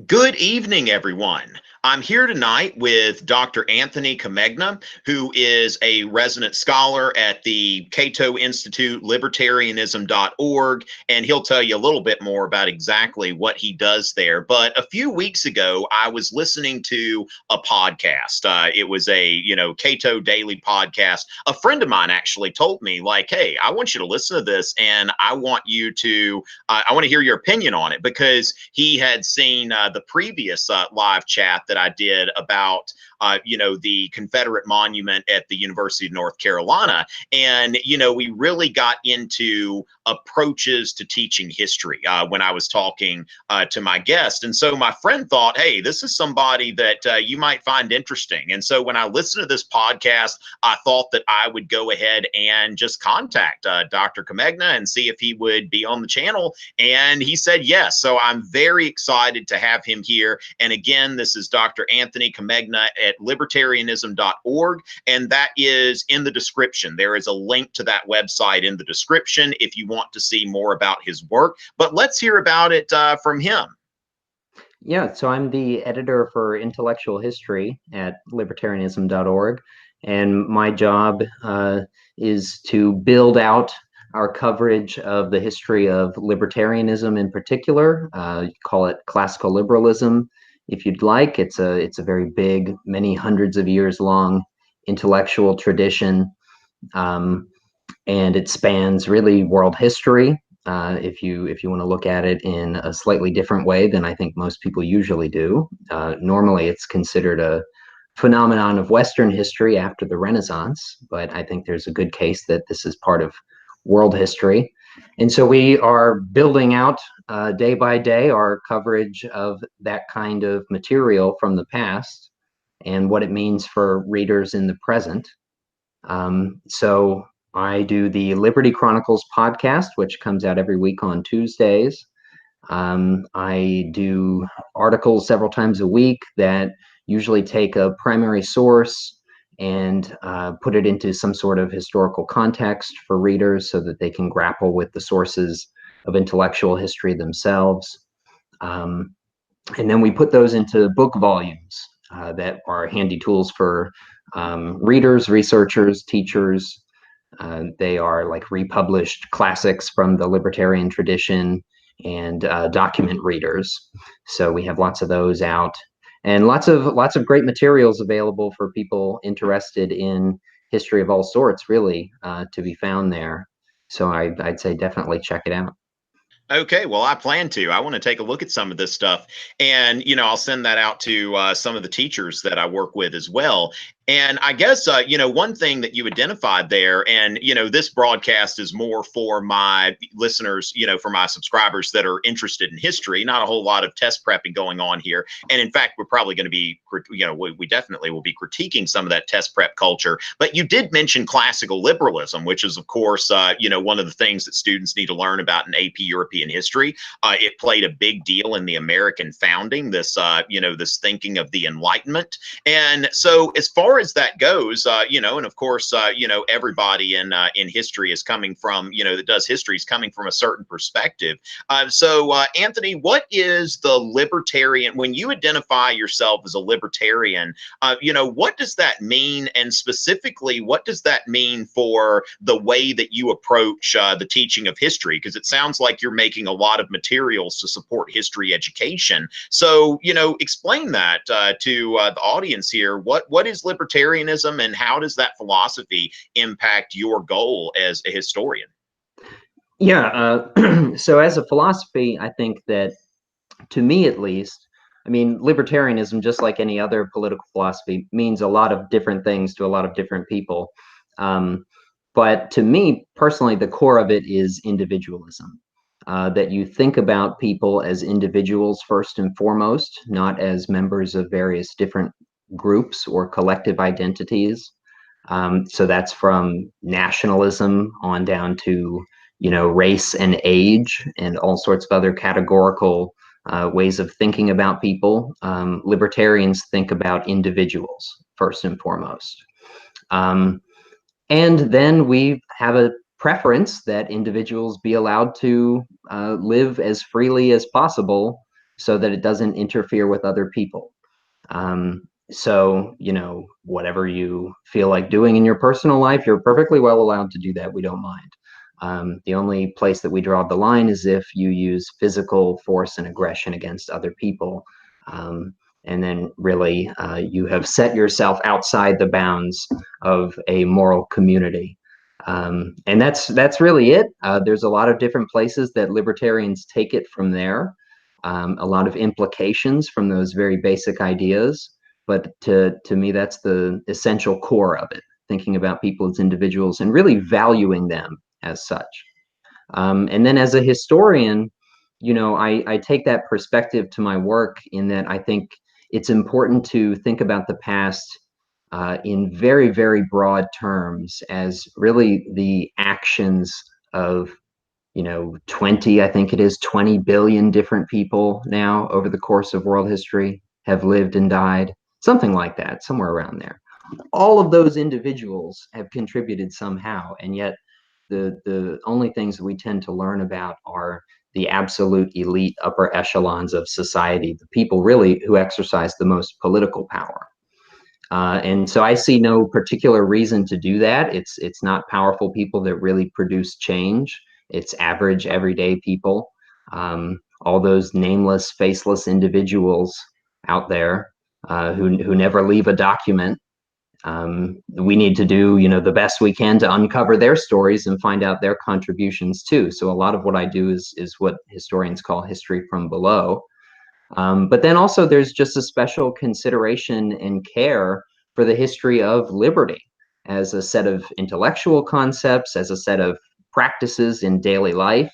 Good evening, everyone. I'm here tonight with Dr. Anthony Comegna, who is a resident scholar at the Cato Institute, Libertarianism.org, and he'll tell you a little bit more about exactly what he does there. But a few weeks ago, I was listening to a podcast. It was a, Cato Daily podcast. A friend of mine actually told me, like, hey, I want you to listen to this, and I want to hear your opinion on it, because he had seen the previous live chat that I did about, the Confederate monument at the University of North Carolina. And, we really got into approaches to teaching history when I was talking to my guest. And so my friend thought, hey, this is somebody that you might find interesting. And so when I listened to this podcast, I thought that I would go ahead and just contact Dr. Comegna and see if he would be on the channel. And he said yes. So I'm very excited to have him here. And again, this is Dr. Anthony Comegna at Libertarianism.org. And that is in the description. There is a link to that website in the description if you want to see more about his work. But let's hear about it from him. Yeah, so I'm the editor for intellectual history at libertarianism.org. And my job is to build out our coverage of the history of libertarianism in particular. You call it classical liberalism, if you'd like. It's a very big, many hundreds of years long intellectual tradition, and it spans really world history. If you want to look at it in a slightly different way than I think most people usually do. Normally, it's considered a phenomenon of Western history after the Renaissance, but I think there's a good case that this is part of world history. And so we are building out day by day our coverage of that kind of material from the past and what it means for readers in the present. So I do the Liberty Chronicles podcast, which comes out every week on Tuesdays. I do articles several times a week that usually take a primary source and put it into some sort of historical context for readers so that they can grapple with the sources of intellectual history themselves. And then we put those into book volumes that are handy tools for readers, researchers, teachers. They are like republished classics from the libertarian tradition and document readers. So we have lots of those out, and lots of great materials available for people interested in history of all sorts, really, to be found there. So I'd say definitely check it out. Okay, well, I plan to. I want to take a look at some of this stuff. And, I'll send that out to some of the teachers that I work with as well. And I guess, one thing that you identified there, and, this broadcast is more for my listeners, for my subscribers that are interested in history, not a whole lot of test prepping going on here. And in fact, we're probably going to be, we definitely will be critiquing some of that test prep culture. But you did mention classical liberalism, which is, of course, one of the things that students need to learn about in AP European history. It played a big deal in the American founding, this thinking of the Enlightenment. And so as far as that goes, and of course, everybody in history is coming from, that does history is coming from a certain perspective. So Anthony, what is the libertarian, when you identify yourself as a libertarian, what does that mean? And specifically, what does that mean for the way that you approach the teaching of history? Because it sounds like you're making a lot of materials to support history education. So, explain that to the audience here. What is libertarianism, and how does that philosophy impact your goal as a historian? Yeah, so as a philosophy, I think that, to me at least, I mean, libertarianism, just like any other political philosophy, means a lot of different things to a lot of different people. But to me personally, the core of it is individualism. That you think about people as individuals first and foremost, not as members of various different groups or collective identities. So that's from nationalism on down to, race and age and all sorts of other categorical ways of thinking about people. Libertarians think about individuals first and foremost. And then we have a preference that individuals be allowed to live as freely as possible so that it doesn't interfere with other people. So, whatever you feel like doing in your personal life, you're perfectly well allowed to do that. We don't mind. The only place that we draw the line is if you use physical force and aggression against other people. And then really you have set yourself outside the bounds of a moral community. And that's really it. There's a lot of different places that libertarians take it from there. A lot of implications from those very basic ideas. But to me, that's the essential core of it, thinking about people as individuals and really valuing them as such. And then as a historian, I take that perspective to my work in that I think it's important to think about the past in very, very broad terms as really the actions of 20, I think it is 20 billion different people now over the course of world history have lived and died, something like that, somewhere around there. All of those individuals have contributed somehow, and yet the only things that we tend to learn about are the absolute elite upper echelons of society, the people really who exercise the most political power. And so I see no particular reason to do that. It's not powerful people that really produce change. It's average, everyday people. All those nameless, faceless individuals out there who never leave a document. We need to do the best we can to uncover their stories and find out their contributions too. So a lot of what I do is what historians call history from below. But then also there's just a special consideration and care for the history of liberty as a set of intellectual concepts, as a set of practices in daily life,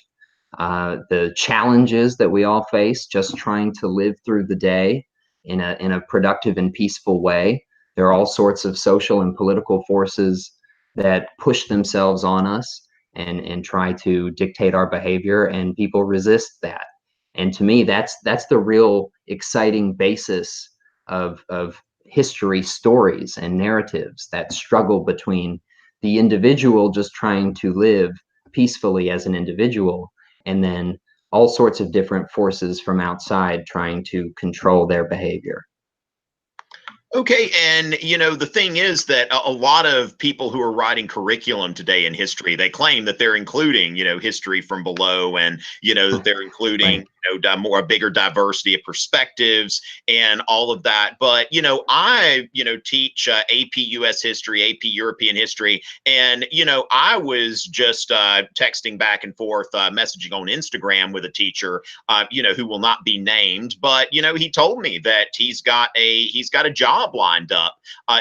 the challenges that we all face just trying to live through the day in a productive and peaceful way. There are all sorts of social and political forces that push themselves on us and try to dictate our behavior, and people resist that. And to me, that's the real exciting basis of history stories and narratives, that struggle between the individual just trying to live peacefully as an individual, and then all sorts of different forces from outside trying to control their behavior. Okay, and the thing is that a lot of people who are writing curriculum today in history, they claim that they're including, history from below, and that they're including, Right. a bigger diversity of perspectives and all of that. But I teach AP US history, AP European history, and I was just texting back and forth, messaging on Instagram with a teacher, who will not be named, but he told me that he's got a job lined up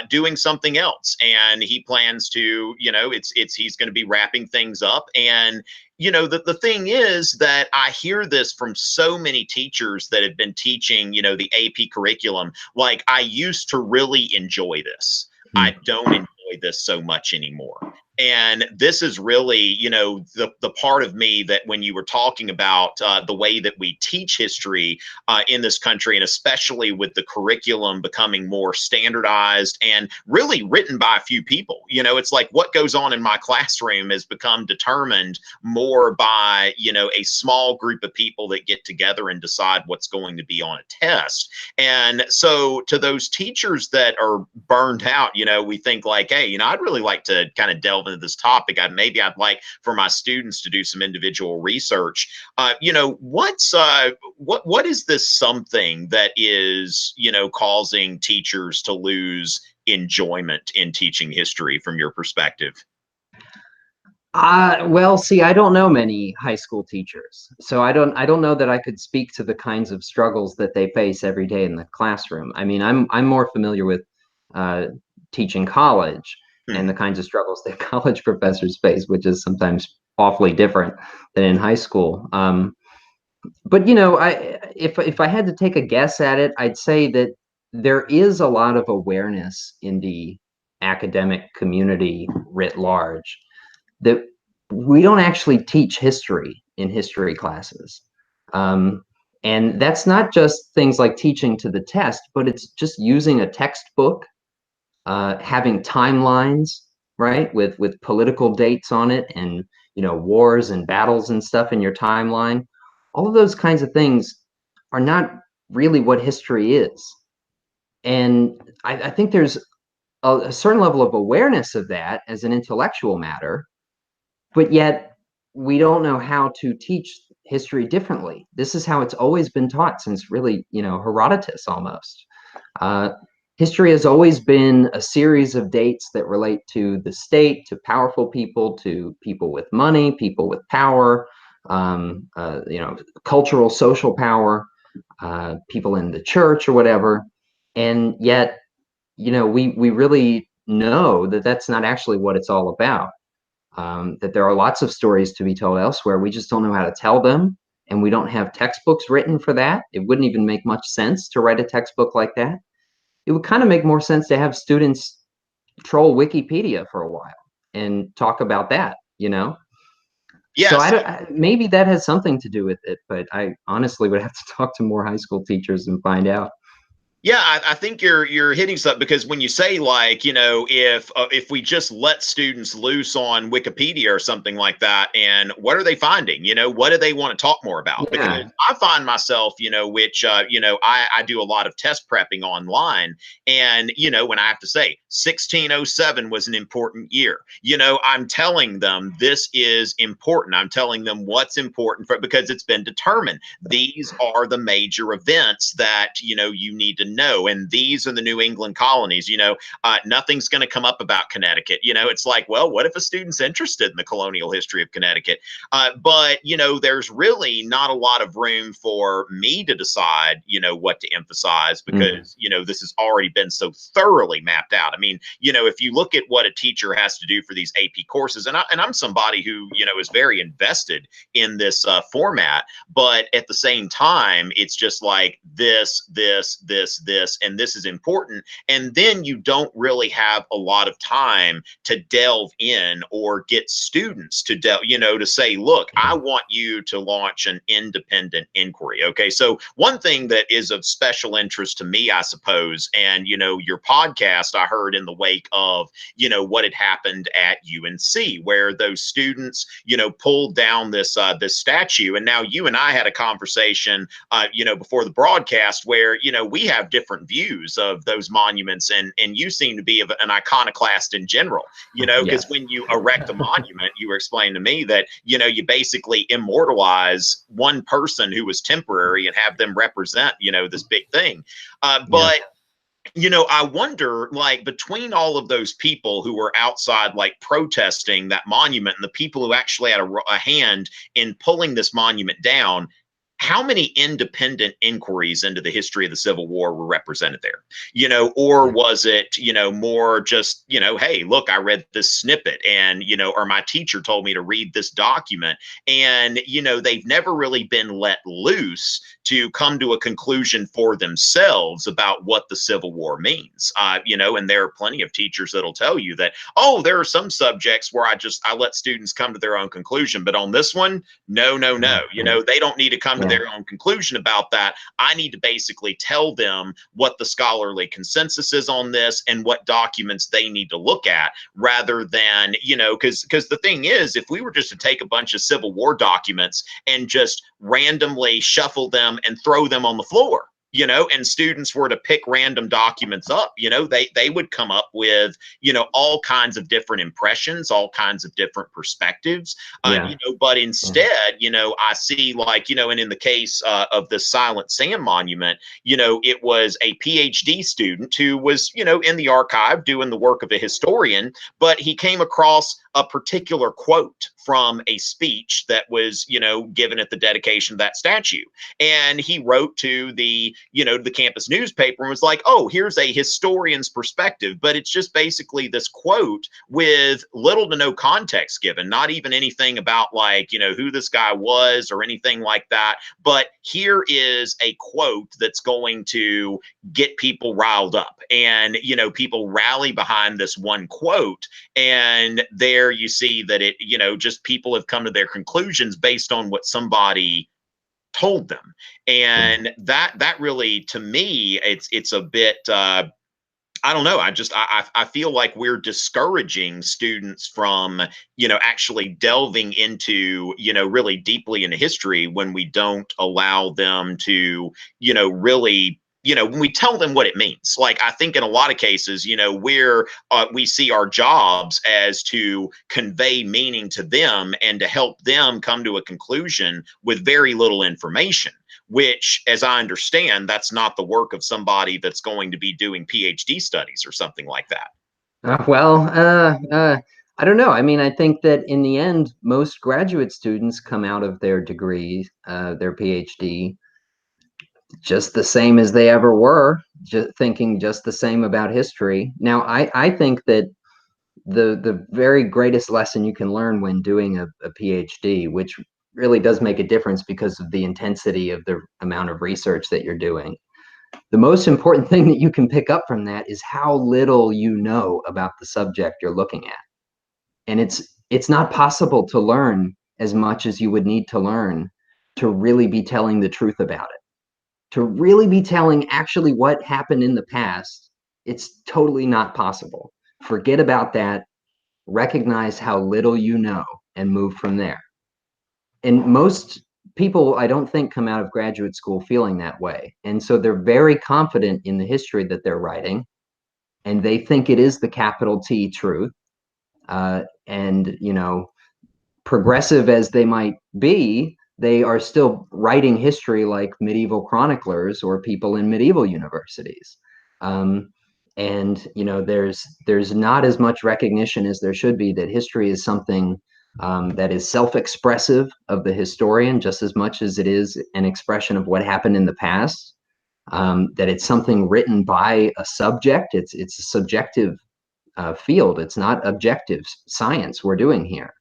doing something else, and he plans to he's going to be wrapping things up. And the thing is that I hear this from so many teachers that have been teaching the AP curriculum. Like, I used to really enjoy this. I don't enjoy this so much anymore. And this is really, the part of me that when you were talking about the way that we teach history in this country, and especially with the curriculum becoming more standardized and really written by a few people, it's like what goes on in my classroom has become determined more by, a small group of people that get together and decide what's going to be on a test. And so to those teachers that are burned out, we think like, hey, I'd really like to kind of delve into this topic. Maybe I'd like for my students to do some individual research. What is this something that is, causing teachers to lose enjoyment in teaching history from your perspective? Well, see, I don't know many high school teachers, so I don't know that I could speak to the kinds of struggles that they face every day in the classroom. I mean, I'm more familiar with teaching college and the kinds of struggles that college professors face, which is sometimes awfully different than in high school. But if I had to take a guess at it, I'd say that there is a lot of awareness in the academic community writ large that we don't actually teach history in history classes. And that's not just things like teaching to the test, but it's just using a textbook, having timelines, right, with political dates on it, and wars and battles and stuff in your timeline. All of those kinds of things are not really what history is. And I think there's a certain level of awareness of that as an intellectual matter, but yet we don't know how to teach history differently. This is how it's always been taught since really, Herodotus almost. Uh, History has always been a series of dates that relate to the state, to powerful people, to people with money, people with power, cultural, social power, people in the church or whatever. And yet, we really know that that's not actually what it's all about. That there are lots of stories to be told elsewhere. We just don't know how to tell them, and we don't have textbooks written for that. It wouldn't even make much sense to write a textbook like that. It would kind of make more sense to have students troll Wikipedia for a while and talk about that, So Yes. maybe that has something to do with it, but I honestly would have to talk to more high school teachers and find out. Yeah, I think you're hitting something, because when you say, like, if we just let students loose on Wikipedia or something like that, and what are they finding? What do they want to talk more about? Because Yeah. I find myself, which I do a lot of test prepping online, and when I have to say 1607 was an important year, I'm telling them this is important. I'm telling them what's important because it's been determined. These are the major events that you need to know, and these are the New England colonies. Nothing's going to come up about Connecticut. It's like, well, what if a student's interested in the colonial history of Connecticut? But there's really not a lot of room for me to decide what to emphasize, because this has already been so thoroughly mapped out. I mean, if you look at what a teacher has to do for these AP courses, and I'm somebody who is very invested in this format, but at the same time, it's just like this, and this is important. And then you don't really have a lot of time to delve in or get students to to say, look, I want you to launch an independent inquiry. Okay. So one thing that is of special interest to me, I suppose, and your podcast, I heard in the wake of, what had happened at UNC, where those students, pulled down this statue. And now you and I had a conversation, before the broadcast, where we have different views of those monuments, and you seem to be an iconoclast in general. Because Yes. when you erect a monument, you were explaining to me that you basically immortalize one person who was temporary and have them represent this big thing. But I wonder, like, between all of those people who were outside, like, protesting that monument, and the people who actually had a hand in pulling this monument down, how many independent inquiries into the history of the Civil War were represented there? Or was it, more just, hey, look, I read this snippet, and, or my teacher told me to read this document, and, they've never really been let loose to come to a conclusion for themselves about what the Civil War means. And there are plenty of teachers that'll tell you that, oh, there are some subjects where I let students come to their own conclusion, but on this one, no. They don't need to come to their own conclusion about that. I need to basically tell them what the scholarly consensus is on this and what documents they need to look at, rather than, because the thing is, if we were just to take a bunch of Civil War documents and just randomly shuffle them and throw them on the floor, and students were to pick random documents up, they would come up with, all kinds of different impressions, all kinds of different perspectives. But instead, I see, like, and in the case of the Silent Sam monument, it was a PhD student who was, in the archive doing the work of a historian, but he came across a particular quote from a speech that was, given at the dedication of that statue. And he wrote to the campus newspaper and was like, oh, here's a historian's perspective. But it's just basically this quote with little to no context given, not even anything about, like, who this guy was or anything like that. But here is a quote that's going to get people riled up, and, people rally behind this one quote. And there you see that it, just people have come to their conclusions based on what somebody told them. And that really, to me, it's a bit I don't know. I feel like we're discouraging students from, actually delving into, really deeply into history when we don't allow them to, really, when we tell them what it means. Like, I think in a lot of cases, we see our jobs as to convey meaning to them and to help them come to a conclusion with very little information, which, as I understand, that's not the work of somebody that's going to be doing PhD studies or something like that. I don't know. I mean, I think that in the end, most graduate students come out of their degree, their PhD, just the same as they ever were, just thinking just the same about history. Now, I think that the very greatest lesson you can learn when doing a PhD, which really does make a difference because of the intensity of the amount of research that you're doing. The most important thing that you can pick up from that is how little you know about the subject you're looking at. And it's not possible to learn as much as you would need to learn to really be telling the truth about it. To really be telling actually what happened in the past, it's totally not possible. Forget about that. Recognize how little you know and move from there. And most people, I don't think, come out of graduate school feeling that way. And so they're very confident in the history that they're writing, and they think it is the capital T truth. And, progressive as they might be, they are still writing history like medieval chroniclers or people in medieval universities. And there's not as much recognition as there should be that history is something that is self-expressive of the historian just as much as it is an expression of what happened in the past. That it's something written by a subject. It's a subjective field. It's not objective science we're doing here.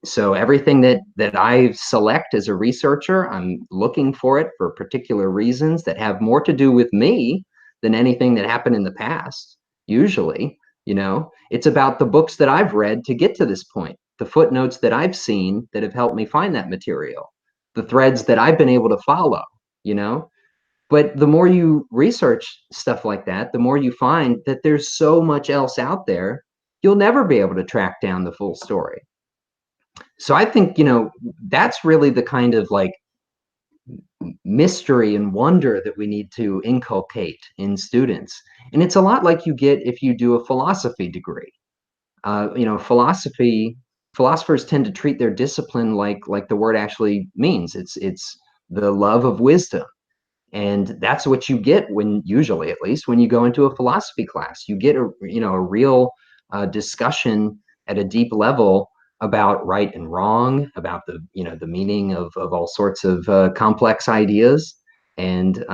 So everything that I select as a researcher, I'm looking for it for particular reasons that have more to do with me than anything that happened in the past. Usually, it's about the books that I've read to get to this point, the footnotes that I've seen that have helped me find that material, the threads that I've been able to follow, But the more you research stuff like that, the more you find that there's so much else out there, you'll never be able to track down the full story. So I think, that's really the kind of like mystery and wonder that we need to inculcate in students. And it's a lot like you get if you do a philosophy degree. Philosophers tend to treat their discipline like the word actually means. It's the love of wisdom. And that's what you get usually, at least, when you go into a philosophy class. You get a real discussion at a deep level about right and wrong, about the meaning of all sorts of complex ideas. And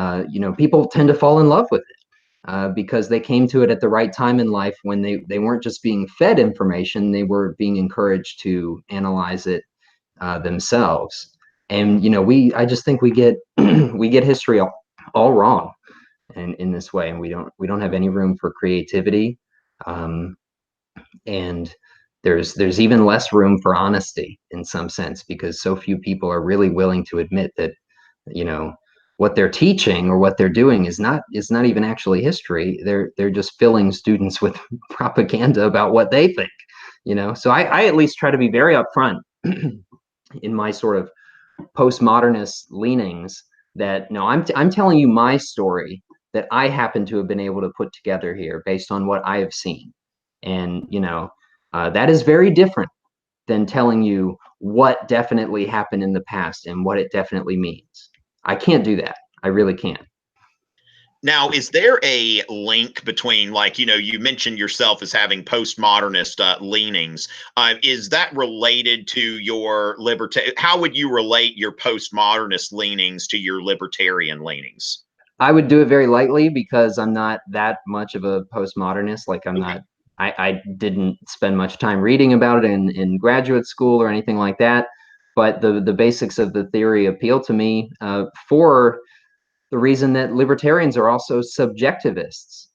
people tend to fall in love with it because they came to it at the right time in life when they weren't just being fed information, they were being encouraged to analyze it themselves. And I just think we get we get history all wrong in this way, and we don't have any room for creativity. And there's even less room for honesty in some sense, because so few people are really willing to admit that what they're teaching or what they're doing is not even actually history. They're just filling students with propaganda about what they think. So I at least try to be very upfront in my sort of postmodernist leanings that no, I'm telling you my story that I happen to have been able to put together here based on what I have seen. And that is very different than telling you what definitely happened in the past and what it definitely means. I can't do that. I really can't. Now, is there a link between, like, you mentioned yourself as having postmodernist leanings? Is that related to your How would you relate your postmodernist leanings to your libertarian leanings? I would do it very lightly because I'm not that much of a postmodernist. Like I didn't spend much time reading about it in graduate school or anything like that. But the basics of the theory appeal to me for the reason that libertarians are also subjectivists.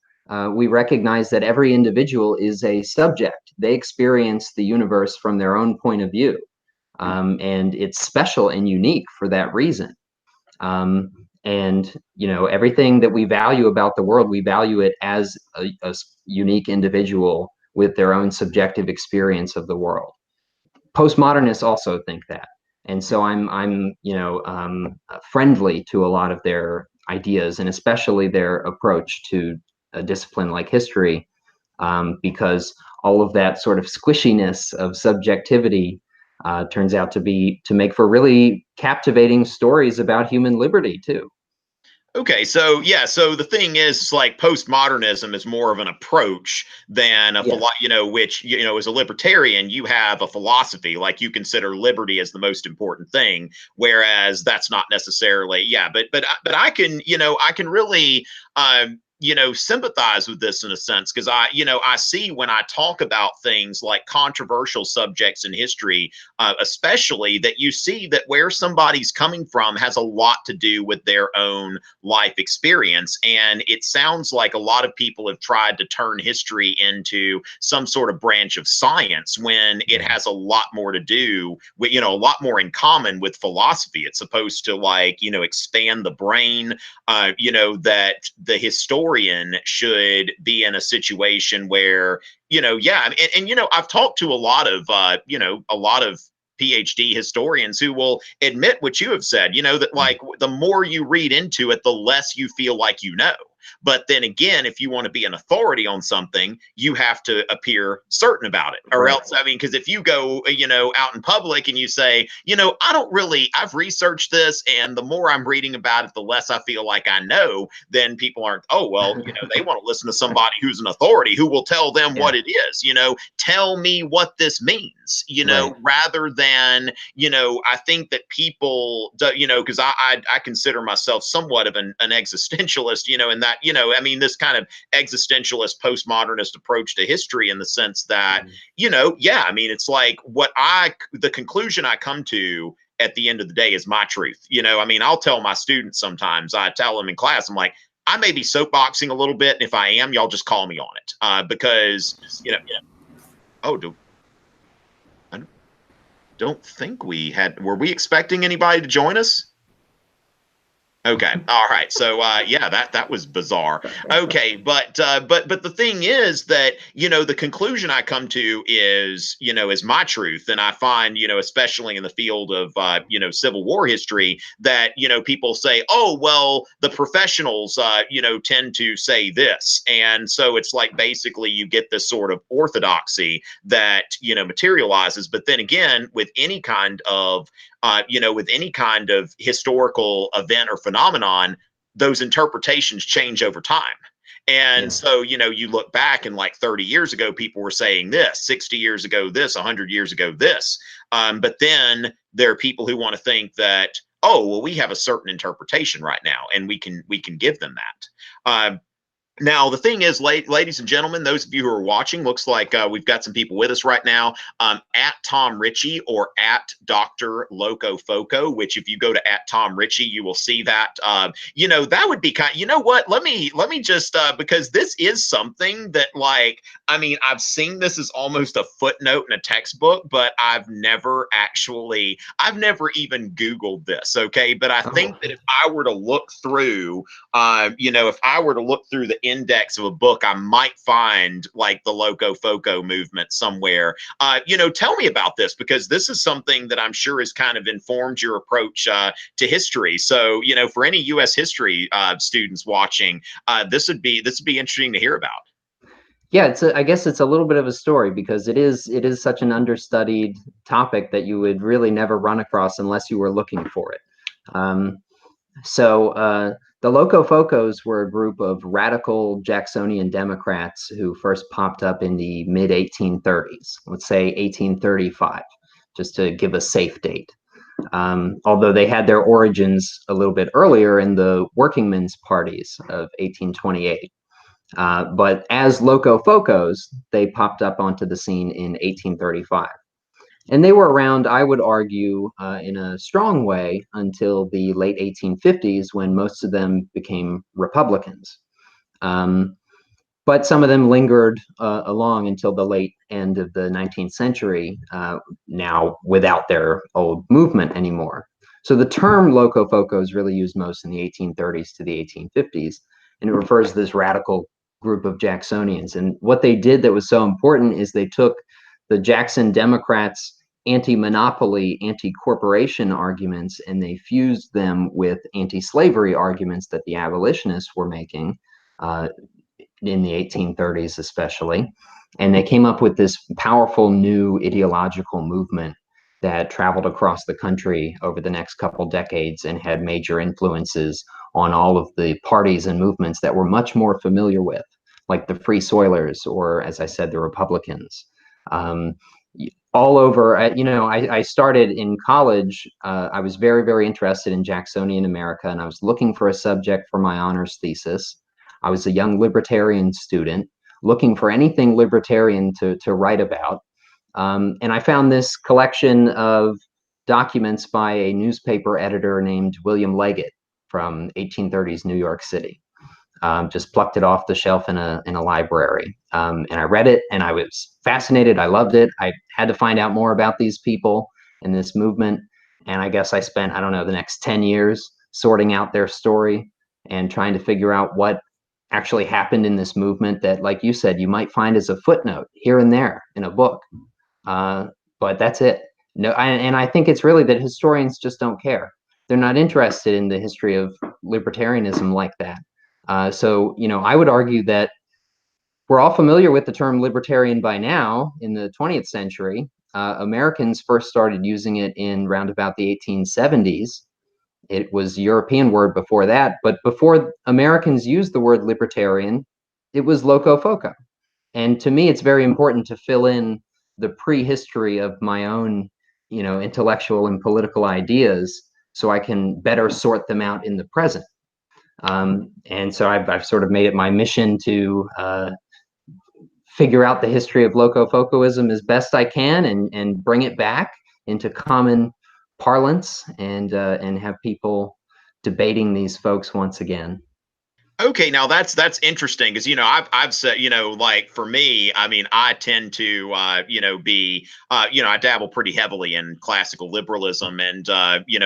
We recognize that every individual is a subject. They experience the universe from their own point of view. And it's special and unique for that reason. And everything that we value about the world, we value it as a unique individual with their own subjective experience of the world. Postmodernists also think that, and so I'm friendly to a lot of their ideas, and especially their approach to a discipline like history, because all of that sort of squishiness of subjectivity turns out to make for really captivating stories about human liberty too. Okay, so yeah, so the thing is, like, postmodernism is more of an approach than a Yes. which as a libertarian, you have a philosophy, like you consider liberty as the most important thing, whereas that's not necessarily, yeah. But I can really sympathize with this in a sense, because I see when I talk about things like controversial subjects in history, especially, that you see that where somebody's coming from has a lot to do with their own life experience. And it sounds like a lot of people have tried to turn history into some sort of branch of science, when it has a lot more to do with, a lot more in common with philosophy. It's supposed to, like, expand the brain, that the historian should be in a situation where, yeah. I've talked to a lot of, a lot of PhD historians who will admit what you have said, that, like, the more you read into it, the less you feel like you know. But then again, if you want to be an authority on something, you have to appear certain about it. Or Right. else, I mean, because if you go, out in public and you say, I've researched this, and the more I'm reading about it, the less I feel like I know, then people aren't, oh, well, they want to listen to somebody who's an authority who will tell them Yeah. what it is, tell me what this means, Right. rather than, I think that people, because I consider myself somewhat of an existentialist, in that, I mean, this kind of existentialist postmodernist approach to history, in the sense that, yeah, I mean, it's like the conclusion I come to at the end of the day is my truth. I mean, I'll tell my students sometimes, I tell them in class, I'm like, I may be soapboxing a little bit, and if I am, y'all just call me on it, because, oh, I don't think were we expecting anybody to join us? Okay. All right. So yeah, that was bizarre. Okay, but the thing is that, the conclusion I come to is my truth. And I find, especially in the field of Civil War history, that, people say, oh, well, the professionals tend to say this. And so it's like, basically, you get this sort of orthodoxy that materializes. But then again, with any kind of with any kind of historical event or phenomenon, those interpretations change over time. And Yeah. so, you look back, and like 30 years ago, people were saying this, 60 years ago, this, 100 years ago, this. But then there are people who want to think that, oh, well, we have a certain interpretation right now, and we can give them that. Now, the thing is, ladies and gentlemen, those of you who are watching, looks like we've got some people with us right now, at Tom Richey, or at Dr. Loco Foco, which, if you go to at Tom Richey, you will see that. That would be kind. You know what? Let me just, because this is something that, like, I mean, I've seen this as almost a footnote in a textbook, but I've never even Googled this. Okay, but I think that if I were to look through, if I were to look through the index of a book, I might find, like, the Loco Foco movement somewhere. Tell me about this, because this is something that I'm sure has kind of informed your approach to history. So, for any U.S. history students watching, this would be interesting to hear about. Yeah, I guess it's a little bit of a story, because it is such an understudied topic that you would really never run across unless you were looking for it. So the Loco Focos were a group of radical Jacksonian Democrats who first popped up in the mid 1830s, let's say 1835, just to give a safe date. Although they had their origins a little bit earlier in the workingmen's parties of 1828. But as Loco Focos, they popped up onto the scene in 1835. And they were around, I would argue, in a strong way until the late 1850s, when most of them became Republicans. But some of them lingered along until the late end of the 19th century, now without their old movement anymore. So the term locofoco is really used most in the 1830s to the 1850s, and it refers to this radical group of Jacksonians. And what they did that was so important is they took the Jackson Democrats' anti-monopoly, anti-corporation arguments, and they fused them with anti-slavery arguments that the abolitionists were making in the 1830s especially. And they came up with this powerful new ideological movement that traveled across the country over the next couple decades and had major influences on all of the parties and movements that we're much more familiar with, like the Free Soilers, or as I said, the Republicans. All over, I started in college. I was very, very interested in Jacksonian America, and I was looking for a subject for my honors thesis. I was a young libertarian student looking for anything libertarian to write about. And I found this collection of documents by a newspaper editor named William Leggett from 1830s New York City. Just plucked it off the shelf in a library. And I read it and I was fascinated. I loved it. I had to find out more about these people and this movement. And I guess I spent, I don't know, the next 10 years sorting out their story and trying to figure out what actually happened in this movement that, like you said, you might find as a footnote here and there in a book. But that's it. No, and I think it's really that historians just don't care. They're not interested in the history of libertarianism like that. So, I would argue that we're all familiar with the term libertarian by now in the 20th century. Americans first started using it in round about the 1870s. It was a European word before that, but before Americans used the word libertarian, it was locofoco. And to me, it's very important to fill in the prehistory of my own, intellectual and political ideas so I can better sort them out in the present. And so I've sort of made it my mission to figure out the history of locofocoism as best I can and bring it back into common parlance and have people debating these folks once again. Okay, now that's interesting because I've said like for me, I mean I tend to be I dabble pretty heavily in classical liberalism and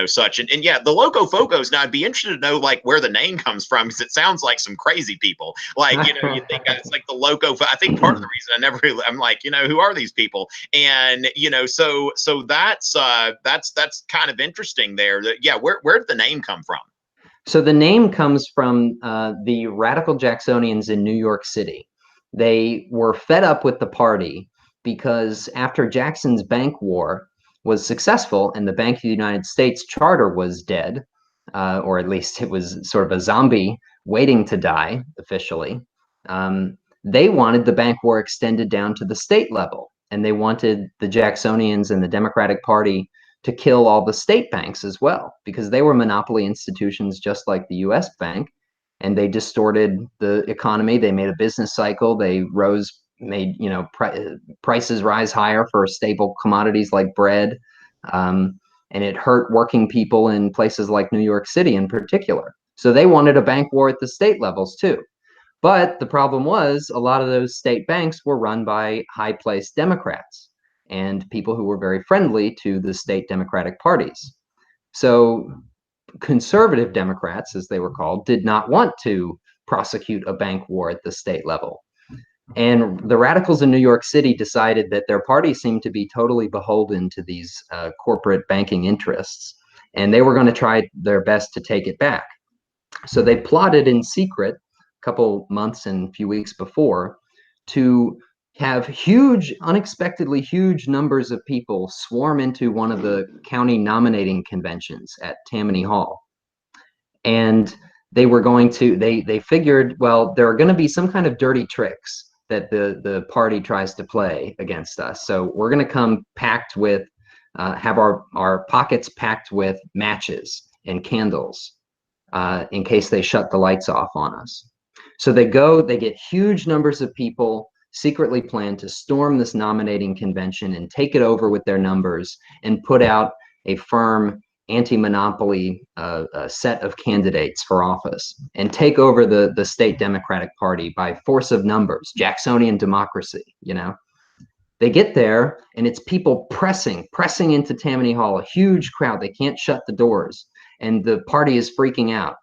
such and yeah, the locofocos. Now I'd be interested to know like where the name comes from because it sounds like some crazy people. Like you think it's like the loco. I think part of the reason I never really, I'm like who are these people? And so that's kind of interesting there. That yeah, where did the name come from? So the name comes from the radical Jacksonians in New York City. They were fed up with the party because after Jackson's bank war was successful and the Bank of the United States charter was dead, or at least it was sort of a zombie waiting to die officially, they wanted the bank war extended down to the state level. And they wanted the Jacksonians and the Democratic Party to kill all the state banks as well, because they were monopoly institutions just like the US bank, and they distorted the economy. They made a business cycle. They made prices rise higher for stable commodities like bread. And it hurt working people in places like New York City in particular. So they wanted a bank war at the state levels too. But the problem was a lot of those state banks were run by high-placed Democrats and people who were very friendly to the state Democratic parties. So conservative Democrats, as they were called, did not want to prosecute a bank war at the state level. And the radicals in New York City decided that their party seemed to be totally beholden to these corporate banking interests, and they were going to try their best to take it back. So they plotted in secret a couple months and a few weeks before to have unexpectedly huge numbers of people swarm into one of the county nominating conventions at Tammany Hall. And they were going to, they figured, well, there are going to be some kind of dirty tricks that the party tries to play against us. So we're going to come packed with, have our pockets packed with matches and candles in case they shut the lights off on us. So they get huge numbers of people secretly plan to storm this nominating convention and take it over with their numbers and put out a firm anti-monopoly set of candidates for office and take over the state Democratic Party by force of numbers, Jacksonian democracy, They get there, and it's people pressing into Tammany Hall, a huge crowd. They can't shut the doors, and the party is freaking out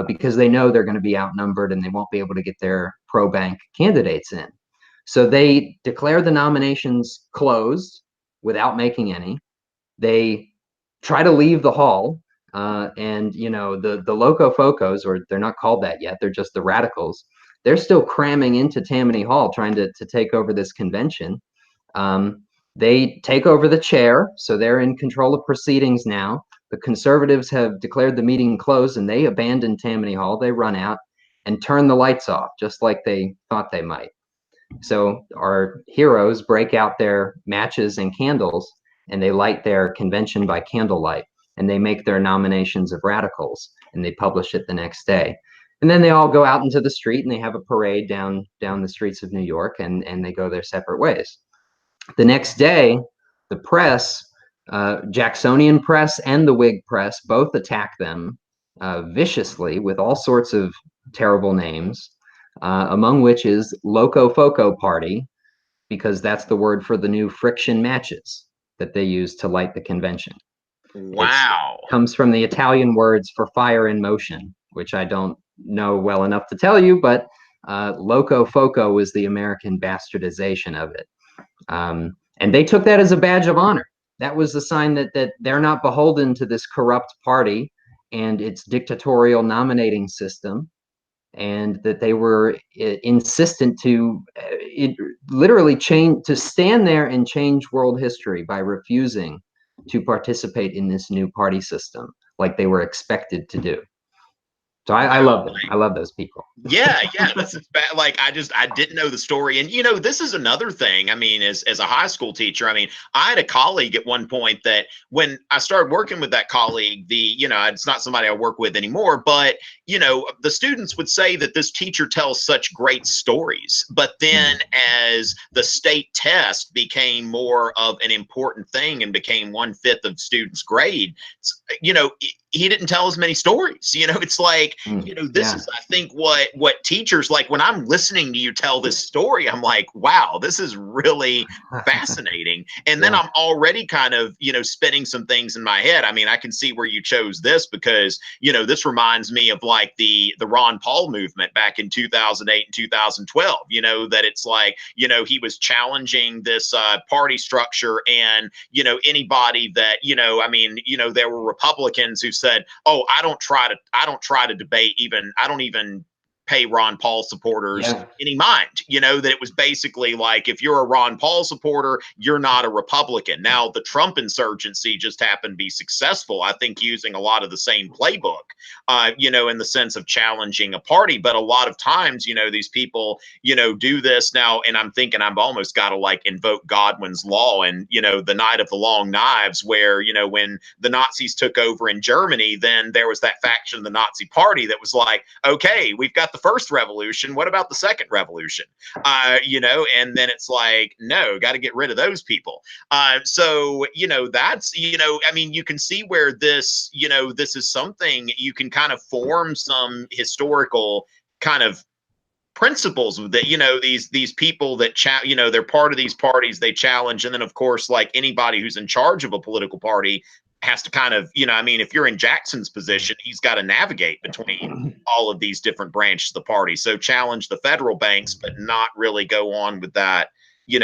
because they know they're going to be outnumbered and they won't be able to get their pro-bank candidates in. So they declare the nominations closed without making any. They try to leave the hall, and the Locofocos, or they're not called that yet, they're just the radicals. They're still cramming into Tammany Hall, trying to take over this convention. They take over the chair, so they're in control of proceedings now. The conservatives have declared the meeting closed, and they abandon Tammany Hall. They run out and turn the lights off, just like they thought they might. So our heroes break out their matches and candles, and they light their convention by candlelight, and they make their nominations of radicals, and they publish it the next day. And then they all go out into the street, and they have a parade down the streets of New York, and they go their separate ways. The next day, the press, Jacksonian press and the Whig press, both attack them viciously with all sorts of terrible names, among which is Locofoco Party, because that's the word for the new friction matches that they use to light the convention. Wow. It comes from the Italian words for fire in motion, which I don't know well enough to tell you, but Locofoco is the American bastardization of it. And they took that as a badge of honor. That was the sign that they're not beholden to this corrupt party and its dictatorial nominating system, and that they were insistent to literally change, to stand there and change world history by refusing to participate in this new party system like they were expected to do. So I love them. I love those people. Yeah, this is bad. Like I didn't know the story, and this is another thing. I mean, as a high school teacher, I mean, I had a colleague at one point that when I started working with that colleague, it's not somebody I work with anymore, but the students would say that this teacher tells such great stories, but then as the state test became more of an important thing and became 1/5 of students' grade, he didn't tell as many stories. It's like, this is, I think, what teachers like. When I'm listening to you tell this story, I'm like, wow, this is really fascinating. And then I'm already kind of, spinning some things in my head. I mean, I can see where you chose this because, this reminds me of like the Ron Paul movement back in 2008 and 2012, that it's like, he was challenging this party structure, and, anybody that, there were Republicans who said, oh, I don't try to debate, I don't even pay Ron Paul supporters any mind, that it was basically like, if you're a Ron Paul supporter, you're not a Republican. Now, the Trump insurgency just happened to be successful, I think, using a lot of the same playbook, in the sense of challenging a party. But a lot of times, these people, do this now, and I'm thinking I've almost got to like invoke Godwin's law and, the Night of the Long Knives, where, when the Nazis took over in Germany, then there was that faction of the Nazi party that was like, okay, we've got the first revolution. What about the second revolution? And then it's like, no, got to get rid of those people. So, that's, I mean, you can see where this, this is something you can kind of form some historical kind of principles that, these people that they're part of these parties, they challenge. And then, of course, like anybody who's in charge of a political party has to kind of, I mean, if you're in Jackson's position, he's got to navigate between all of these different branches of the party. So challenge the federal banks, but not really go on with that,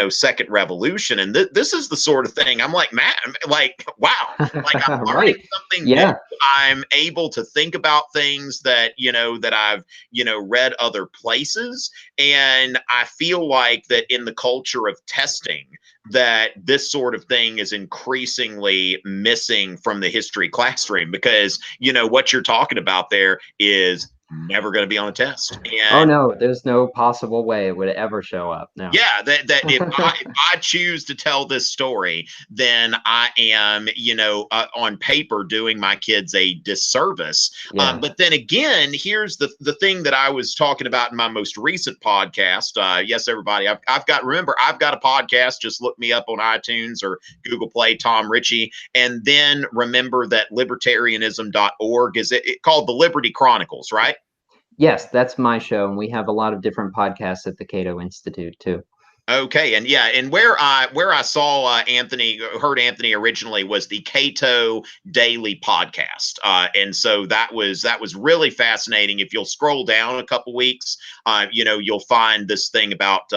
second revolution. And this is the sort of thing I'm like, Matt, like, wow, like I'm learning something new. I'm able to think about things that, that I've, read other places. And I feel like that in the culture of testing, that this sort of thing is increasingly missing from the history classroom, because, what you're talking about there is never going to be on a test. And, oh no, there's no possible way it would ever show up. No. Yeah, that if I choose to tell this story, then I am, on paper doing my kids a disservice. But then again, here's the thing that I was talking about in my most recent podcast. Yes, everybody, I've got a podcast. Just look me up on iTunes or Google Play, Tom Richey, and then remember that Libertarianism.org is it called the Liberty Chronicles, right? Yes, that's my show, and we have a lot of different podcasts at the Cato Institute too. Okay, and yeah, and where I saw heard Anthony originally was the Cato Daily podcast, and so that was really fascinating. If you'll scroll down a couple weeks, you'll find this thing about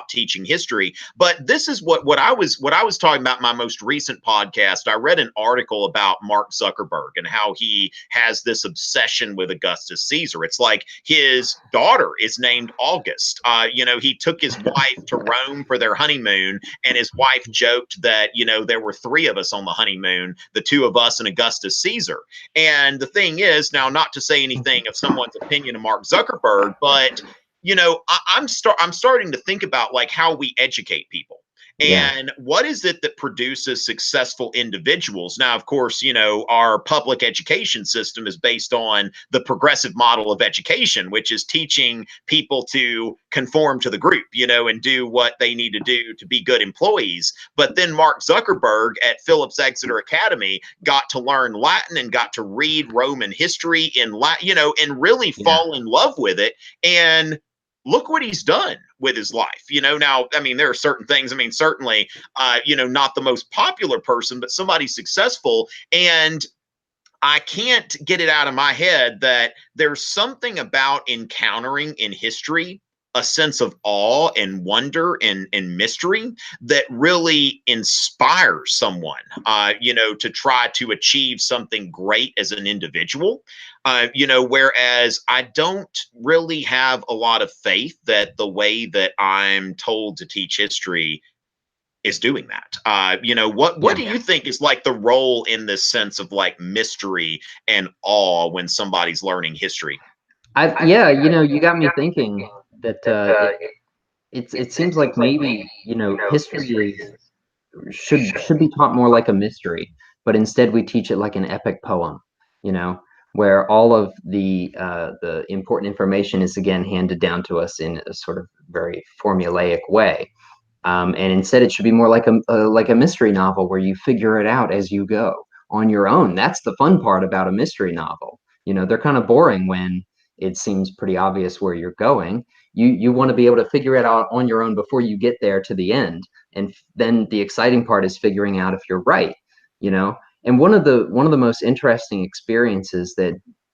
teaching history. But this is what I was talking about in my most recent podcast. I read an article about Mark Zuckerberg and how he has this obsession with Augustus Caesar. It's like his daughter is named August. He took his wife to Rome for their honeymoon, and his wife joked that there were three of us on the honeymoon, the two of us and Augustus Caesar. And the thing is, now, not to say anything of someone's opinion of Mark Zuckerberg, but I'm starting to think about like how we educate people. Yeah. And what is it that produces successful individuals? Now, of course, our public education system is based on the progressive model of education, which is teaching people to conform to the group, and do what they need to do to be good employees. But then Mark Zuckerberg at Phillips Exeter Academy got to learn Latin and got to read Roman history in Latin, and really fall in love with it. And look what he's done with his life. Now, I mean, there are certain things, I mean, certainly, not the most popular person, but somebody successful. And I can't get it out of my head that there's something about encountering in history a sense of awe and wonder and mystery that really inspires someone, to try to achieve something great as an individual. Whereas I don't really have a lot of faith that the way that I'm told to teach history is doing that. What do you think is like the role in this sense of like mystery and awe when somebody's learning history? Yeah, you got me thinking that it seems like maybe history should be taught more like a mystery, but instead we teach it like an epic poem, you know, where all of the important information is again handed down to us in a sort of very formulaic way. And instead, it should be more like a mystery novel where you figure it out as you go on your own. That's the fun part about a mystery novel. They're kind of boring when it seems pretty obvious where you're going. You want to be able to figure it out on your own before you get there to the end, and then the exciting part is figuring out if you're right. And one of the most interesting experiences that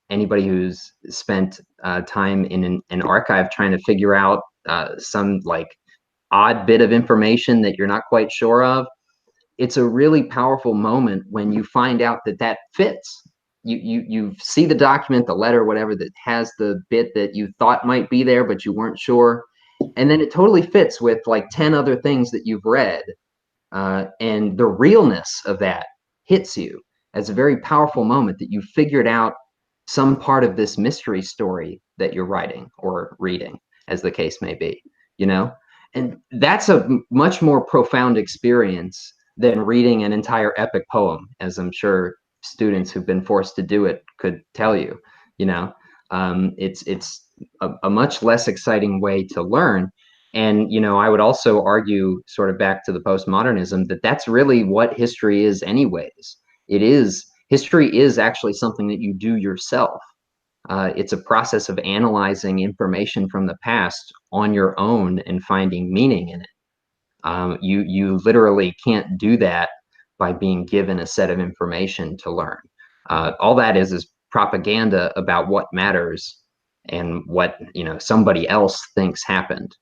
anybody who's spent time in an archive trying to figure out some like odd bit of information that you're not quite sure of, it's a really powerful moment when you find out that fits. You see the document, the letter, whatever, that has the bit that you thought might be there but you weren't sure, and then it totally fits with like 10 other things that you've read, and the realness of that hits you as a very powerful moment that you figured out some part of this mystery story that you're writing or reading, as the case may be, you know? And that's a much more profound experience than reading an entire epic poem, as I'm sure students who've been forced to do it could tell you. It's a much less exciting way to learn. And I would also argue, sort of back to the postmodernism, that that's really what history is anyways. History is actually something that you do yourself. It's a process of analyzing information from the past on your own and finding meaning in it. You literally can't do that by being given a set of information to learn. All that is propaganda about what matters and what somebody else thinks happened.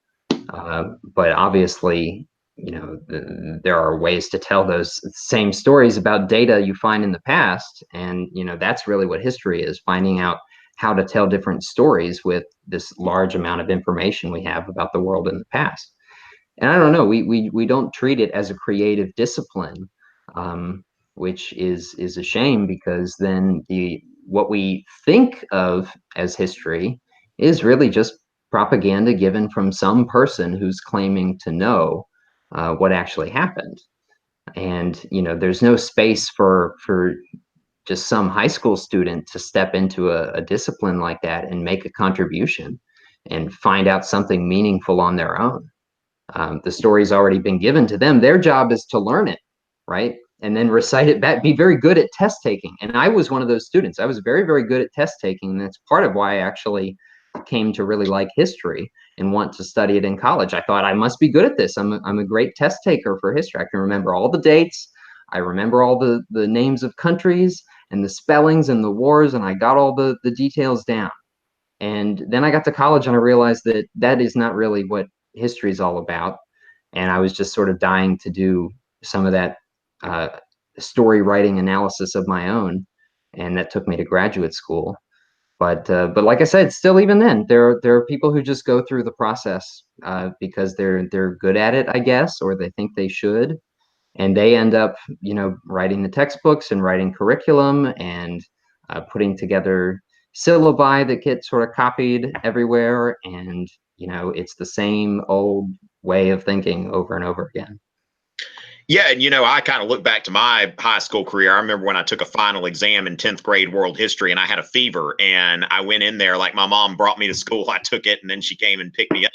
But obviously, there are ways to tell those same stories about data you find in the past, and that's really what history is: finding out how to tell different stories with this large amount of information we have about the world in the past. And I don't know, we don't treat it as a creative discipline, which is a shame, because then what we think of as history is really just propaganda given from some person who's claiming to know what actually happened. And there's no space for just some high school student to step into a discipline like that and make a contribution and find out something meaningful on their own. The story's already been given to them. Their job is to learn it, right? And then recite it back, be very good at test taking. And I was one of those students. I was very, very good at test taking. And that's part of why I actually came to really like history and want to study it in college. I thought I must be good at this. I'm a great test taker for history. I can remember all the dates. I remember all the names of countries and the spellings and the wars, and I got all the details down. And then I got to college and I realized that that is not really what history is all about. And I was just sort of dying to do some of that uh, story writing analysis of my own. And that took me to graduate school. But like I said, still even then, there are people who just go through the process because they're good at it, I guess, or they think they should, and they end up, writing the textbooks and writing curriculum and putting together syllabi that get sort of copied everywhere, and it's the same old way of thinking over and over again. Yeah, and I kind of look back to my high school career. I remember when I took a final exam in 10th grade world history and I had a fever, and I went in there, like, my mom brought me to school. I took it and then she came and picked me up.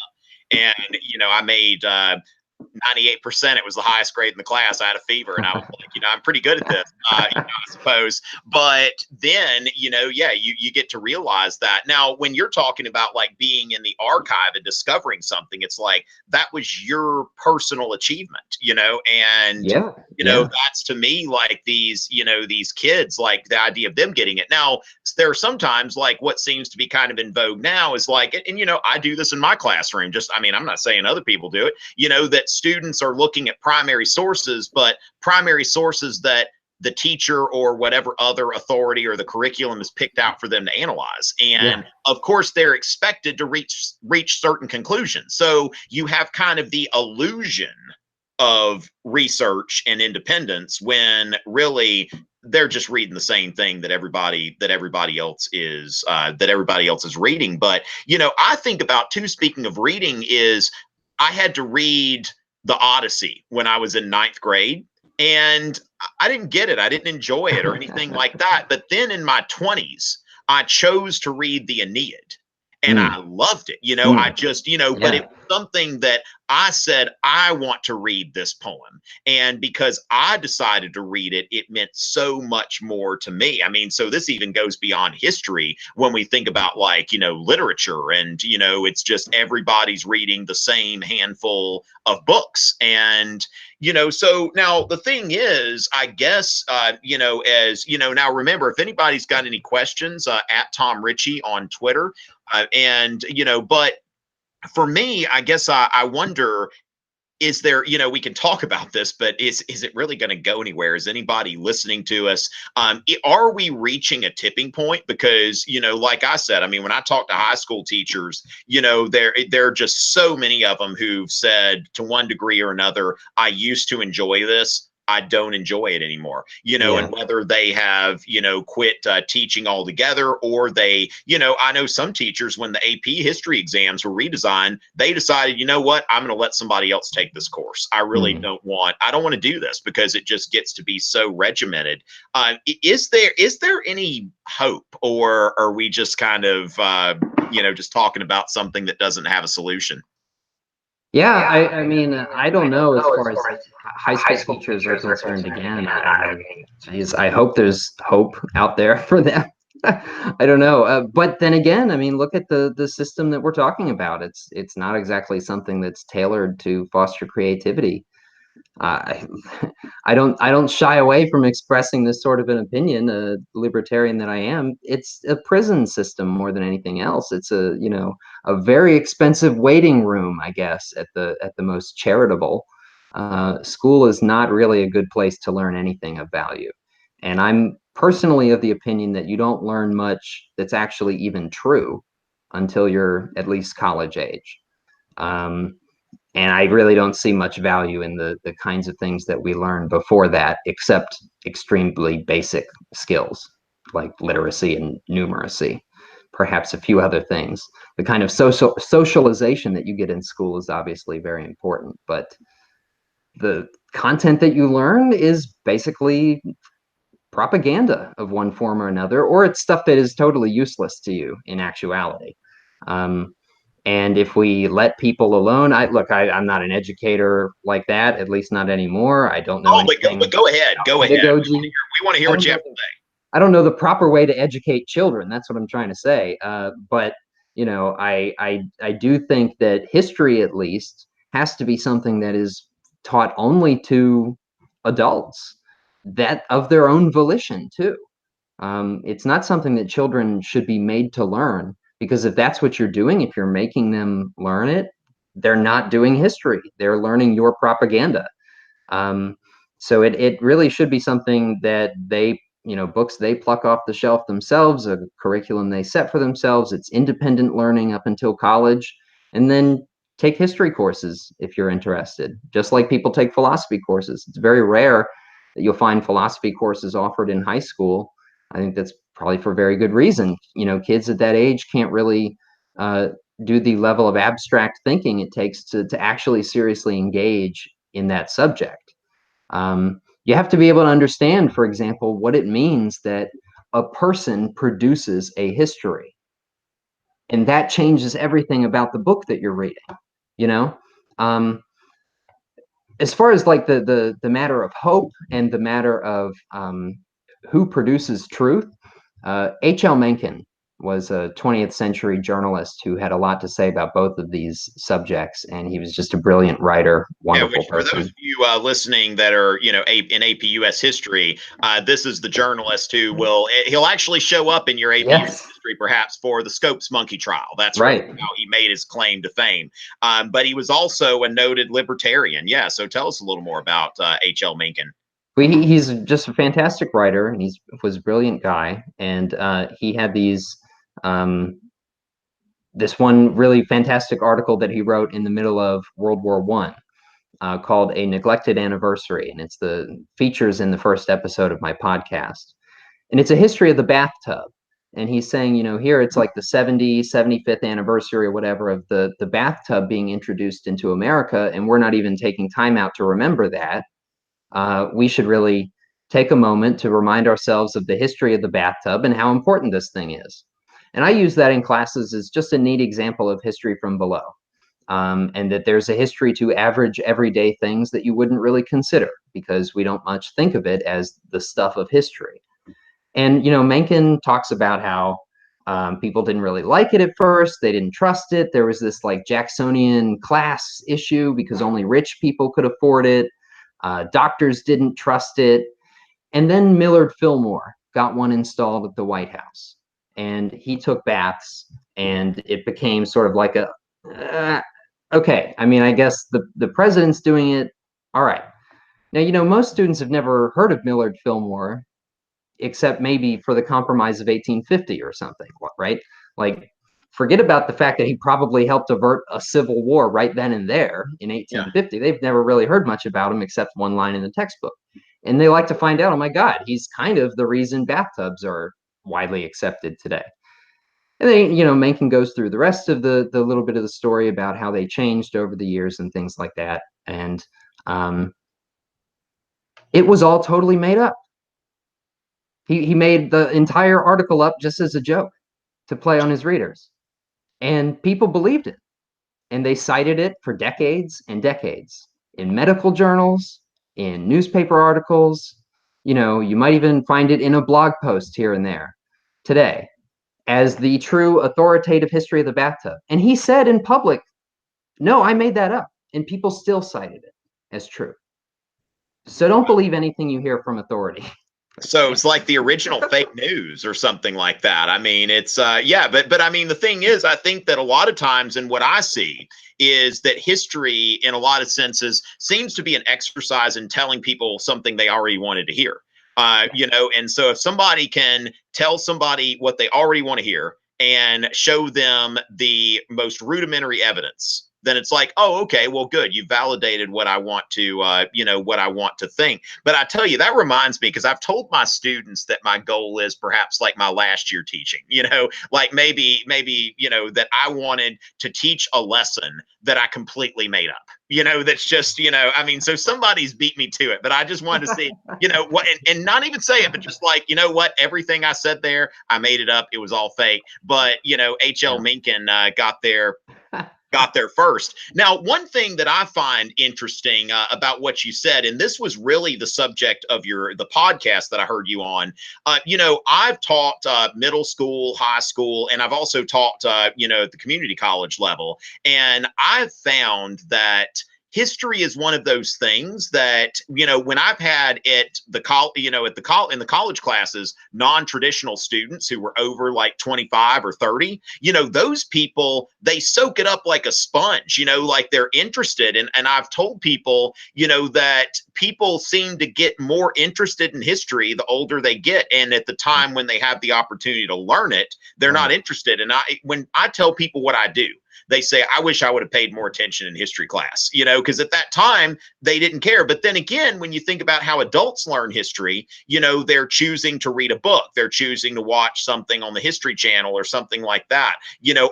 And I made 98%. It was the highest grade in the class. I had a fever, and I was like, I'm pretty good at this, I suppose. But then, yeah, you get to realize that. Now, when you're talking about like being in the archive and discovering something, it's like that was your personal achievement, and Yeah, that's to me like these kids, like the idea of them getting it. Now, there are sometimes like what seems to be kind of in vogue now is like, and I do this in my classroom. I'm not saying other people do it, that students are looking at primary sources, but primary sources that the teacher or whatever other authority or the curriculum is picked out for them to analyze. And of course, they're expected to reach certain conclusions. So you have kind of the illusion of research and independence when really they're just reading the same thing that everybody else is reading. But I think about too, speaking of reading, is I had to read the Odyssey when I was in 9th grade, and I didn't get it. I didn't enjoy it or anything like that. But then in my 20s, I chose to read the Aeneid, and I loved it. I just, but it was something that I said, I want to read this poem. And because I decided to read it, it meant so much more to me. I mean, so this even goes beyond history when we think about like, literature, and, it's just everybody's reading the same handful of books. And, so now the thing is, I guess, now remember, if anybody's got any questions, at Tom Richey on Twitter, but for me, I guess I wonder, is there, we can talk about this, but is it really going to go anywhere? Is anybody listening to us? Are we reaching a tipping point? Because, like I said, I mean, when I talk to high school teachers, there are just so many of them who've said to one degree or another, I used to enjoy this, I don't enjoy it anymore, and whether they have, quit teaching altogether, or they, I know some teachers, when the AP history exams were redesigned, they decided, what, I'm going to let somebody else take this course. I really don't want to do this because it just gets to be so regimented. Is there any hope, or are we just kind of, just talking about something that doesn't have a solution? Yeah, I mean, I don't know as far as high school teachers are concerned. Again, geez, I hope there's hope out there for them. I don't know, but then again, I mean, look at the system that we're talking about. It's not exactly something that's tailored to foster creativity. I I don't shy away from expressing this sort of an opinion, a libertarian that I am. It's a prison system more than anything else. It's a very expensive waiting room, I guess, at the most charitable. School is not really a good place to learn anything of value. And I'm personally of the opinion that you don't learn much that's actually even true until you're at least college age. And I really don't see much value in the kinds of things that we learn before that, except extremely basic skills like literacy and numeracy, perhaps a few other things. The kind of socialization that you get in school is obviously very important, but the content that you learn is basically propaganda of one form or another, or it's stuff that is totally useless to you in actuality. And if we let people alone, I'm not an educator like that, at least not anymore. I don't know anything. But go ahead. We want to hear what you have to say. I don't know the proper way to educate children. That's what I'm trying to say. But I do think that history, at least, has to be something that is taught only to adults, that of their own volition too. It's not something that children should be made to learn, because if that's what you're doing, if you're making them learn it, they're not doing history. They're learning your propaganda. Um, so it really should be something that they, books they pluck off the shelf themselves, a curriculum they set for themselves. It's independent learning up until college, and then take history courses if you're interested, just like people take philosophy courses. It's very rare that you'll find philosophy courses offered in high school. I think that's probably for very good reason. Kids at that age can't really do the level of abstract thinking it takes to actually seriously engage in that subject. You have to be able to understand, for example, what it means that a person produces a history. And that changes everything about the book that you're reading, you know? As far as like the matter of hope and the matter of who produces truth, H.L. Mencken was a 20th century journalist who had a lot to say about both of these subjects, and he was just a brilliant writer, wonderful For those person. of you listening that are, in AP US history, this is the journalist who he'll actually show up in your AP US history, perhaps for the Scopes monkey trial. That's right. Really how he made his claim to fame. But he was also a noted libertarian. Yeah. So tell us a little more about H.L. Mencken. He's just a fantastic writer, and he was a brilliant guy. And he had this one really fantastic article that he wrote in the middle of World War I, called "A Neglected Anniversary," and it's the features in the first episode of my podcast. And it's a history of the bathtub. And he's saying, here it's like the 75th anniversary or whatever of the bathtub being introduced into America, and we're not even taking time out to remember that. We should really take a moment to remind ourselves of the history of the bathtub and how important this thing is. And I use that in classes as just a neat example of history from below. And that there's a history to average everyday things that you wouldn't really consider, because we don't much think of it as the stuff of history. And, Mencken talks about how people didn't really like it at first. They didn't trust it. There was this like Jacksonian class issue because only rich people could afford it. Doctors didn't trust it. And then Millard Fillmore got one installed at the White House. And he took baths, and it became sort of like okay, I mean, I guess the president's doing it. All right. Now, most students have never heard of Millard Fillmore, except maybe for the Compromise of 1850 or something, right? Like, forget about the fact that he probably helped avert a civil war right then and there in 1850. Yeah. They've never really heard much about him except one line in the textbook. And they like to find out, oh my God, he's kind of the reason bathtubs are widely accepted today. And then, Mencken goes through the rest of the little bit of the story about how they changed over the years and things like that. And it was all totally made up. He made the entire article up just as a joke to play on his readers. And people believed it. And they cited it for decades and decades in medical journals, in newspaper articles. You might even find it in a blog post here and there today as the true authoritative history of the bathtub. And he said in public, no, I made that up. And people still cited it as true. So don't believe anything you hear from authority. So it's like the original fake news or something like that. I mean, it's but I mean, the thing is, I think that a lot of times, and what I see is that history, in a lot of senses, seems to be an exercise in telling people something they already wanted to hear. And so if somebody can tell somebody what they already want to hear and show them the most rudimentary evidence, then it's like, oh, okay, well, good. You validated what I want to, what I want to think. But I tell you, that reminds me, because I've told my students that my goal is perhaps like my last year teaching, like maybe, that I wanted to teach a lesson that I completely made up. That's just, I mean, so somebody's beat me to it, but I just wanted to see, what, and not even say it, but just like, what, everything I said there, I made it up. It was all fake. But, H.L. Mencken got there got there first. Now, one thing that I find interesting about what you said, and this was really the subject of the podcast that I heard you on. I've taught middle school, high school, and I've also taught at the community college level, and I've found that history is one of those things that when I've had at the in the college classes non-traditional students who were over like 25 or 30, those people, they soak it up like a sponge, like they're interested. And I've told people that people seem to get more interested in history the older they get, and at the time when they have the opportunity to learn it, they're not interested. And when I tell people what I do, they say, I wish I would have paid more attention in history class, because at that time they didn't care. But then again, when you think about how adults learn history, they're choosing to read a book, they're choosing to watch something on the History Channel or something like that,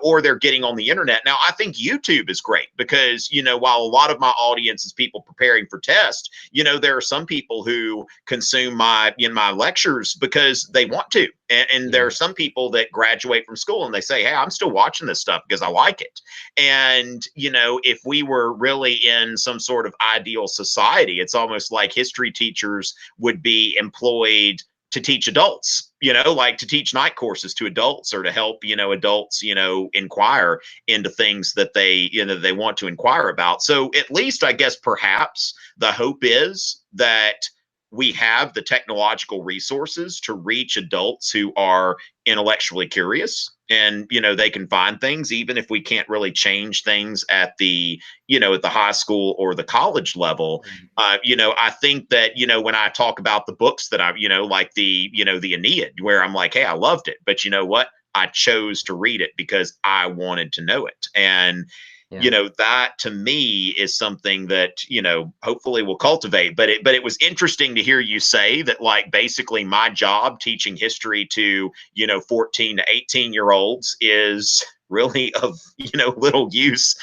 or they're getting on the internet. Now, I think YouTube is great because, while a lot of my audience is people preparing for tests, there are some people who consume my lectures because they want to. And there are some people that graduate from school and they say, hey, I'm still watching this stuff because I like it. And, if we were really in some sort of ideal society, it's almost like history teachers would be employed to teach adults, like to teach night courses to adults or to help, adults, inquire into things that they want to inquire about. So at least I guess perhaps the hope is that we have the technological resources to reach adults who are intellectually curious, and they can find things even if we can't really change things at the at the high school or the college level. I think that when I talk about the books that I like the the Aeneid, where I'm like, hey, I loved it, but you know what, I chose to read it because I wanted to know it. And that to me is something that, hopefully we'll cultivate. But it was interesting to hear you say that, like, basically my job teaching history to, 14 to 18-year-olds is really of, little use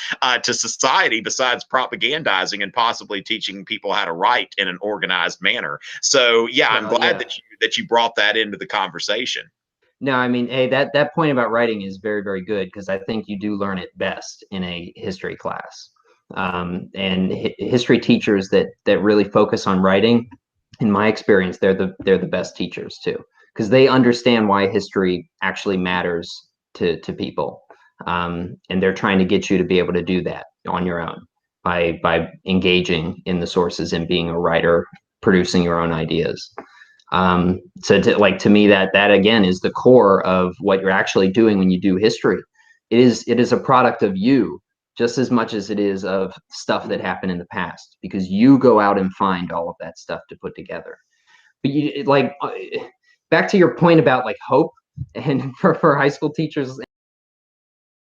to society besides propagandizing and possibly teaching people how to write in an organized manner. So, yeah, I'm glad that you brought that into the conversation. No, I mean, hey, that point about writing is very, very good because I think you do learn it best in a history class. And history teachers that really focus on writing, in my experience, they're the best teachers too, because they understand why history actually matters to people, and they're trying to get you to be able to do that on your own by engaging in the sources and being a writer, producing your own ideas. So to me, that again is the core of what you're actually doing when you do history. It is a product of you just as much as it is of stuff that happened in the past, because you go out and find all of that stuff to put together. But back to your point about like hope and for high school teachers